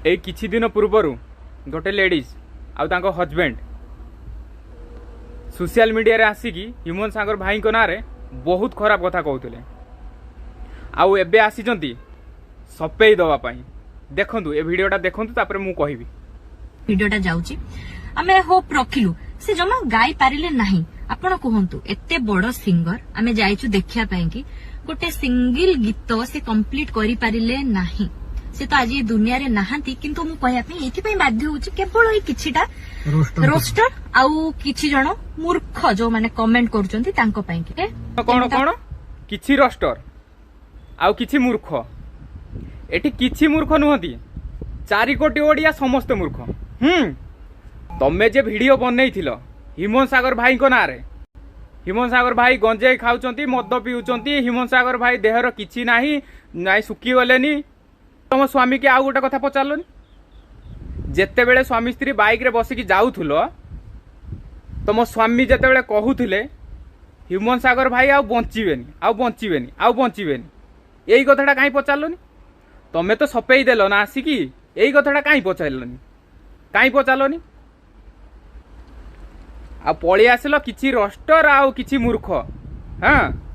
ए किछि दिन पूर्वर गोटे लेडीज आउ तांको हजबैंड सोशल मीडिया रे आसिकी ह्यूमन सागर भाई को नारे बहुत खराब कथा कहते आउ एबे आसीचंती सपेई दवा पाई। देखंतु ए वीडियोटा देखंतु तापर मु कहबी। वीडियोटा जाउची आमे होप रखिलु से जमा गाई पारिले नाही। आपण कहंतु एते बड़ सिंगर आमे जाइछु देखिया पई कि गोटे सिंगल गीत से कंप्लीट करि पारिले नाही। से तो आज ये दुनिया रे नाहंती किंतु मु कहया पई एथि पई बाध्य होची केवल ए किछिटा रोस्टर आउ किछि जण मूर्ख जो माने कमेंट करचंती तांको पई के कोन कोन किछि रोस्टर आउ किछि मूर्ख। एठी किछि मूर्ख नुहंती 4 कोटी ओडिया समस्त मूर्ख। तमे जे वीडियो बनैथिलो ह्यूमन सागर भाई को नारे ह्यूमन सागर भाई गंजेई खाउचंती मद पिउचंती ह्यूमन सागर भाई देहर किछि नाही नाइ सुकी गलेनी। तुम स्वामी के आउ गोटे कथा पचारलनि जेते बेले स्वामी स्त्री बाइक रे बसिकी जाउथुलो तुम स्वामी जेते बेले कहूथिले ह्यूमन सागर भाई आउ बंचिबेनी एई कथाटा काई पचारलनि। तमे तो सपेई देलो ना आसिकी एई कथाटा काई पचारलनि आ पळी आसिलो किछि रोस्टर आउ किछि मूर्ख। हाँ